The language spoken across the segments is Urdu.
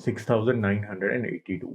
6982।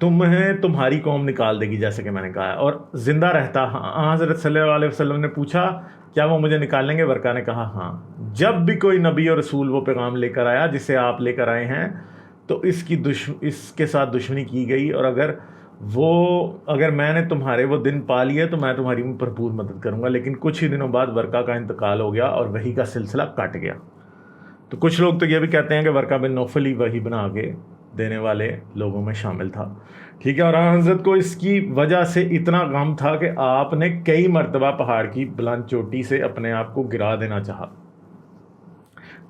تمہیں تمہاری قوم نکال دے گی، جیسے کہ میں نے کہا ہے، اور زندہ رہتا حضرت صلی اللہ علیہ وسلم نے پوچھا کیا وہ مجھے نکال لیں گے؟ ورقہ نے کہا ہاں، جب بھی کوئی نبی اور رسول وہ پیغام لے کر آیا جسے آپ لے کر آئے ہیں تو اس کے ساتھ دشمنی کی گئی، اور اگر میں نے تمہارے وہ دن پا لیے تو میں تمہاری بھرپور مدد کروں گا۔ لیکن کچھ ہی دنوں بعد ورقہ کا انتقال ہو گیا اور وحی کا سلسلہ کٹ گیا۔ تو کچھ لوگ تو یہ بھی کہتے ہیں کہ ورقہ بن نوفل ہی وحی بنا کے دینے والے لوگوں میں شامل تھا، ٹھیک ہے۔ اور حضرت کو اس کی وجہ سے اتنا غم تھا کہ آپ نے کئی مرتبہ پہاڑ کی بلند چوٹی سے اپنے آپ کو گرا دینا چاہا۔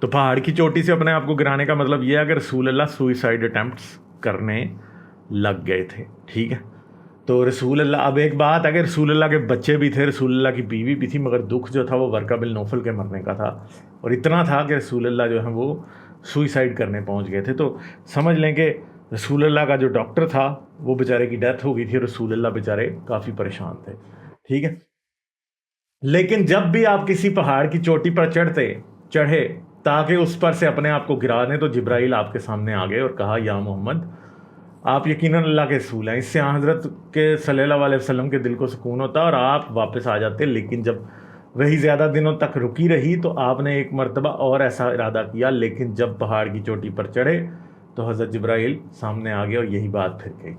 تو پہاڑ کی چوٹی سے اپنے آپ کو گرانے کا مطلب یہ ہے کہ رسول اللہ سوئسائڈ اٹیمپٹس کرنے لگ گئے تھے، ٹھیک ہے۔ تو رسول اللہ، اب ایک بات ہے کہ رسول اللہ کے بچے بھی تھے، رسول اللہ کی بیوی بھی تھی، مگر دکھ جو تھا وہ ورقہ بن نوفل کے مرنے کا تھا، اور اتنا تھا کہ رسول اللہ جو ہے وہ سوئسائڈ کرنے پہنچ گئے تھے۔ تو سمجھ لیں کہ رسول اللہ کا جو ڈاکٹر تھا وہ بیچارے کی ڈیتھ ہو گئی تھی، رسول اللہ بیچارے کافی پریشان تھے، ٹھیک ہے۔ لیکن جب بھی آپ کسی پہاڑ کی چوٹی پر چڑھے تاکہ اس پر سے اپنے آپ کو گرا دیں، تو جبرائیل آپ کے سامنے آ گئے اور کہا یا محمد آپ یقیناً اللہ کے رسول ہیں۔ اس سے حضرت کے صلی اللہ علیہ وسلم کے دل کو سکون ہوتا اور آپ واپس آ جاتے۔ لیکن جب وہی زیادہ دنوں تک رکی رہی تو آپ نے ایک مرتبہ اور ایسا ارادہ کیا، لیکن جب پہاڑ کی چوٹی پر چڑھے تو حضرت جبرائیل سامنے آ گئے اور یہی بات پھر گئی،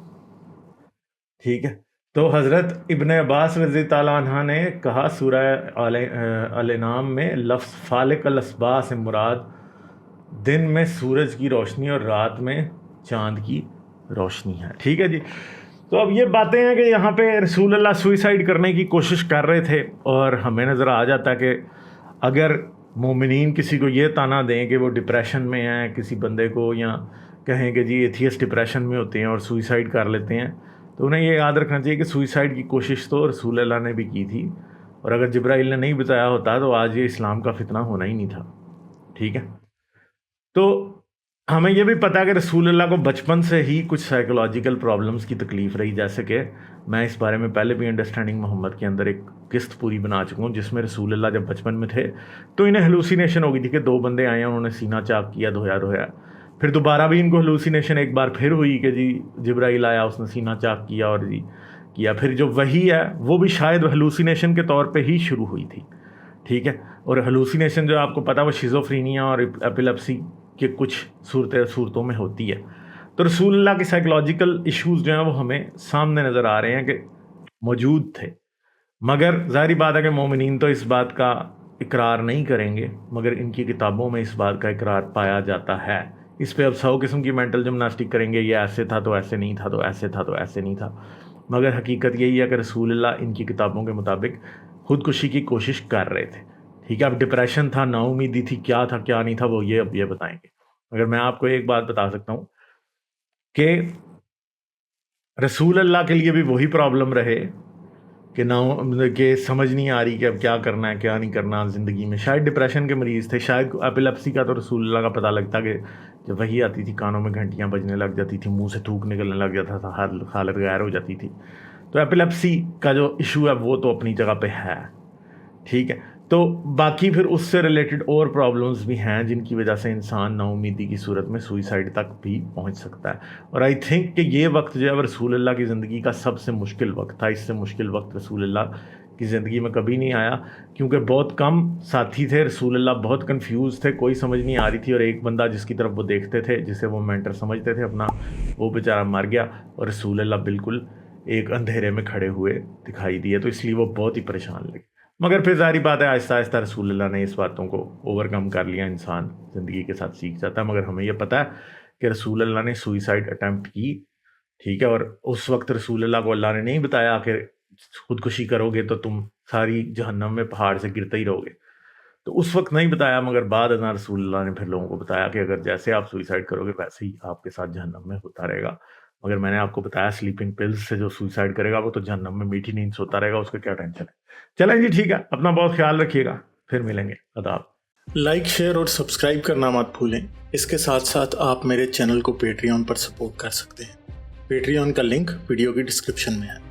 ٹھیک ہے۔ تو حضرت ابن عباس رضی اللہ عنہ نے کہا سورہ الانعام میں لفظ فالق الاصباح سے مراد دن میں سورج کی روشنی اور رات میں چاند کی روشنی ہے، ٹھیک ہے جی۔ تو اب یہ باتیں ہیں کہ یہاں پہ رسول اللہ سوئسائڈ کرنے کی کوشش کر رہے تھے، اور ہمیں نظر آ جاتا ہے کہ اگر مومنین کسی کو یہ تانا دیں کہ وہ ڈپریشن میں ہیں، کسی بندے کو، یا کہیں کہ جی ایتھیسٹ ڈپریشن میں ہوتے ہیں اور سوئسائڈ کر لیتے ہیں، تو انہیں یہ یاد رکھنا چاہیے کہ سوئسائڈ کی کوشش تو رسول اللہ نے بھی کی تھی، اور اگر جبرائیل نے نہیں بتایا ہوتا تو آج یہ اسلام کا فتنہ ہونا ہی نہیں تھا، ٹھیک ہے۔ تو ہمیں یہ بھی پتا کہ رسول اللہ کو بچپن سے ہی کچھ سائیکولوجیکل پرابلمز کی تکلیف رہی، جیسے کہ میں اس بارے میں پہلے بھی انڈرسٹینڈنگ محمد کے اندر ایک قسط پوری بنا چکا ہوں، جس میں رسول اللہ جب بچپن میں تھے تو انہیں ہلوسینیشن ہو گئی تھی کہ 2 بندے آئے ہیں، انہوں نے سینہ چاک کیا، دھویا، پھر دوبارہ بھی ان کو ہلوسینیشن ایک بار پھر ہوئی کہ جی جبرائیل آیا، اس نے سینہ چاک کیا اور جی کیا، پھر جو وحی ہے وہ بھی شاید ہلوسینیشن کے طور پہ ہی شروع ہوئی تھی، ٹھیک ہے۔ اور ہلوسینیشن جو آپ کو پتا وہ شیزوفرینیا اور ایپیلیپسی کہ کچھ صورتوں میں ہوتی ہے۔ تو رسول اللہ کے سائیکولوجیکل ایشوز جو ہیں وہ ہمیں سامنے نظر آ رہے ہیں کہ موجود تھے، مگر ظاہری بات ہے کہ مومنین تو اس بات کا اقرار نہیں کریں گے، مگر ان کی کتابوں میں اس بات کا اقرار پایا جاتا ہے۔ اس پہ اب 100 قسم کی مینٹل جمناسٹک کریں گے، یہ ایسے تھا تو ایسے نہیں تھا، تو ایسے تھا تو ایسے نہیں تھا، مگر حقیقت یہی ہے کہ رسول اللہ ان کی کتابوں کے مطابق خودکشی کی کوشش کر رہے تھے، ٹھیک ہے۔ اب ڈپریشن تھا، نا امیدی تھی، کیا تھا کیا نہیں تھا، وہ یہ بتائیں گے۔ اگر میں آپ کو ایک بات بتا سکتا ہوں کہ رسول اللہ کے لیے بھی وہی پرابلم رہے کہ سمجھ نہیں آ رہی کہ اب کیا کرنا ہے کیا نہیں کرنا زندگی میں۔ شاید ڈپریشن کے مریض تھے، شاید ایپیلیپسی کا تو رسول اللہ کا پتہ لگتا کہ جب وہی آتی تھی کانوں میں گھنٹیاں بجنے لگ جاتی تھی، منہ سے تھوک نکلنے لگ جاتا تھا، حالت غیر ہو جاتی تھی۔ تو ایپیلیپسی کا جو ایشو ہے وہ تو اپنی جگہ پہ ہے، ٹھیک ہے۔ تو باقی پھر اس سے ریلیٹڈ اور پرابلمز بھی ہیں جن کی وجہ سے انسان نا امیدی کی صورت میں سوئسائڈ تک بھی پہنچ سکتا ہے۔ اور آئی تھنک کہ یہ وقت جو ہے رسول اللہ کی زندگی کا سب سے مشکل وقت تھا، اس سے مشکل وقت رسول اللہ کی زندگی میں کبھی نہیں آیا، کیونکہ بہت کم ساتھی تھے، رسول اللہ بہت کنفیوز تھے، کوئی سمجھ نہیں آ رہی تھی، اور ایک بندہ جس کی طرف وہ دیکھتے تھے، جسے وہ مینٹر سمجھتے تھے اپنا، وہ بیچارہ مر گیا، اور رسول اللہ بالکل ایک اندھیرے میں کھڑے ہوئے دکھائی دیے، تو اس لیے وہ بہت ہی پریشان لگے۔ مگر پھر ظاہری بات ہے آہستہ آہستہ رسول اللہ نے اس باتوں کو اوور کم کر لیا، انسان زندگی کے ساتھ سیکھ جاتا ہے۔ مگر ہمیں یہ پتہ ہے کہ رسول اللہ نے سوئسائڈ اٹیمپٹ کی، ٹھیک ہے، اور اس وقت رسول اللہ کو اللہ نے نہیں بتایا کہ خودکشی کرو گے تو تم ساری جہنم میں پہاڑ سے گرتے ہی رہو گے، تو اس وقت نہیں بتایا، مگر بعد ازاں رسول اللہ نے پھر لوگوں کو بتایا کہ اگر جیسے آپ سوئسائڈ کرو گے ویسے ہی آپ کے ساتھ جہنم میں ہوتا رہے گا۔ مگر میں نے آپ کو بتایا سلیپنگ پلز سے جو سوئسائڈ کرے گا وہ تو جہنم میں میٹھی نیند سوتا رہے گا، اس کا کیا ٹینشن ہے۔ چلیں جی ٹھیک ہے، اپنا بہت خیال رکھیے گا، پھر ملیں گے، آداب۔ لائک، شیئر اور سبسکرائب کرنا مت بھولیں۔ اس کے ساتھ ساتھ آپ میرے چینل کو پیٹریون پر سپورٹ کر سکتے ہیں۔ پیٹریون کا لنک ویڈیو کی ڈسکرپشن میں ہے۔